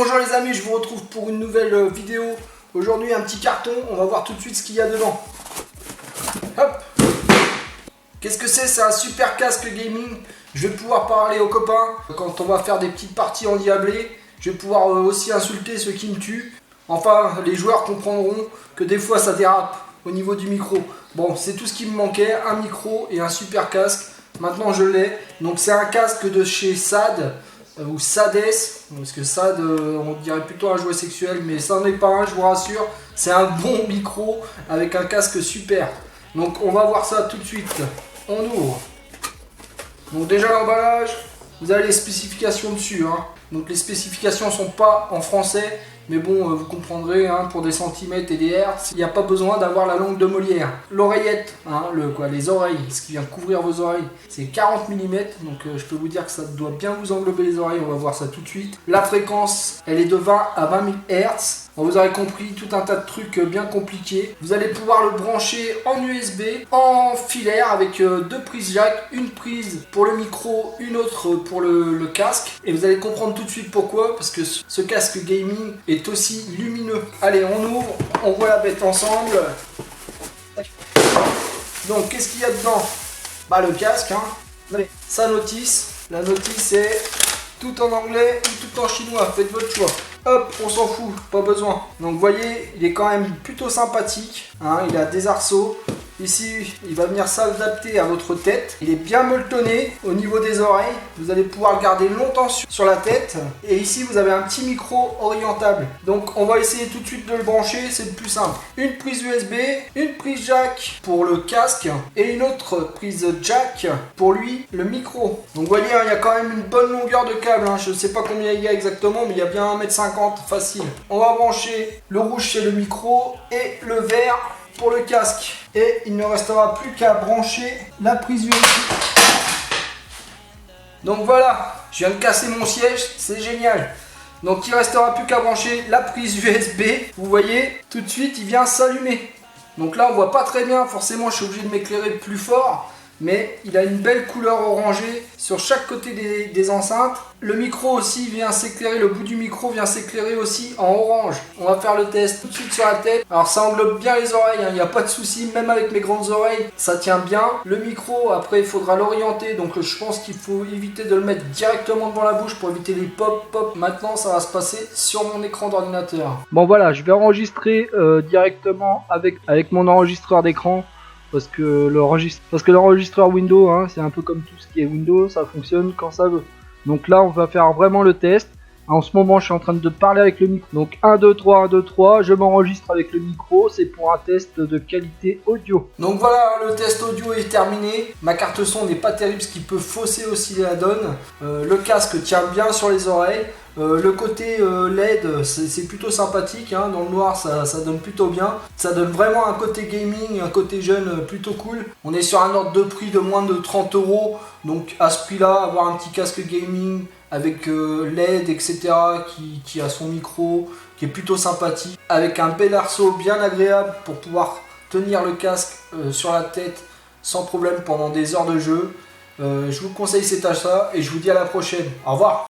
bonjour les amis, je vous retrouve pour une nouvelle vidéo. Aujourd'hui un petit carton, on va voir tout de suite ce qu'il y a dedans. Hop. Qu'est-ce que c'est? C'est un super casque gaming. Je vais pouvoir parler aux copains quand on va faire des petites parties endiablées. Je vais pouvoir aussi insulter ceux qui me tuent. Enfin, les joueurs comprendront que des fois ça dérape au niveau du micro. Bon, c'est tout ce qui me manquait, un micro et un super casque. Maintenant je l'ai. Donc c'est un casque de chez SAD. Ou SADES, parce que SAD on dirait plutôt un jouet sexuel, mais ça n'en est pas un, je vous rassure. C'est un bon micro avec un casque super. Donc on va voir ça tout de suite. On ouvre. Donc déjà l'emballage, vous avez les spécifications dessus. Donc les spécifications ne sont pas en français, mais bon, vous comprendrez, pour des centimètres et des hertz, il n'y a pas besoin d'avoir la langue de Molière. L'oreillette, les oreilles, ce qui vient couvrir vos oreilles, c'est 40 mm, donc je peux vous dire que ça doit bien vous englober les oreilles, on va voir ça tout de suite. La fréquence, elle est de 20 à 20 000 Hz. Vous aurez compris, tout un tas de trucs bien compliqués. Vous allez pouvoir le brancher en USB, en filaire, avec deux prises jack, une prise pour le micro, une autre pour le casque. Et vous allez comprendre tout de suite pourquoi, parce que ce casque gaming est aussi lumineux. Allez, on ouvre, on voit la bête ensemble. Donc, qu'est-ce qu'il y a dedans? Le casque, sa notice. La notice est tout en anglais ou tout en chinois, faites votre choix. Hop, on s'en fout, pas besoin. Donc vous voyez, il est quand même plutôt sympathique. Il a des arceaux. Ici, il va venir s'adapter à votre tête. Il est bien molletonné au niveau des oreilles. Vous allez pouvoir le garder longtemps sur la tête. Et ici, vous avez un petit micro orientable. Donc on va essayer tout de suite de le brancher, c'est le plus simple. Une prise USB, une prise jack pour le casque et une autre prise jack pour lui, le micro. Donc vous voyez, il y a quand même une bonne longueur de câble. Je ne sais pas combien il y a exactement, mais il y a bien 1,50 m facile. On va brancher le rouge chez le micro et le vert pour le casque. Et il ne restera plus qu'à brancher la prise USB. Donc voilà, je viens de casser mon siège, c'est génial. Donc il ne restera plus qu'à brancher la prise USB. Vous voyez, tout de suite il vient s'allumer. Donc là on voit pas très bien, forcément je suis obligé de m'éclairer plus fort. Mais il a une belle couleur orangée sur chaque côté des enceintes. Le micro aussi vient s'éclairer, le bout du micro vient s'éclairer aussi en orange. On va faire le test tout de suite sur la tête. Alors ça englobe bien les oreilles, il n'y a pas de souci, même avec mes grandes oreilles, ça tient bien. Le micro, après il faudra l'orienter, donc je pense qu'il faut éviter de le mettre directement devant la bouche pour éviter les pop. Maintenant ça va se passer sur mon écran d'ordinateur. Bon voilà, je vais enregistrer directement avec mon enregistreur d'écran. Parce que l'enregistreur Windows, c'est un peu comme tout ce qui est Windows, ça fonctionne quand ça veut. Donc là, on va faire vraiment le test. En ce moment, je suis en train de parler avec le micro. Donc 1, 2, 3, 1, 2, 3, je m'enregistre avec le micro, c'est pour un test de qualité audio. Donc voilà, le test audio est terminé. Ma carte son n'est pas terrible, ce qui peut fausser aussi la donne. Le casque tient bien sur les oreilles. Le côté LED, c'est plutôt sympathique, dans le noir ça donne plutôt bien. Ça donne vraiment un côté gaming, un côté jeune plutôt cool. On est sur un ordre de prix de moins de 30 €. Donc à ce prix-là, avoir un petit casque gaming avec LED, etc. qui a son micro, qui est plutôt sympathique. Avec un bel arceau bien agréable pour pouvoir tenir le casque sur la tête sans problème pendant des heures de jeu. Je vous conseille cet achat et je vous dis à la prochaine. Au revoir.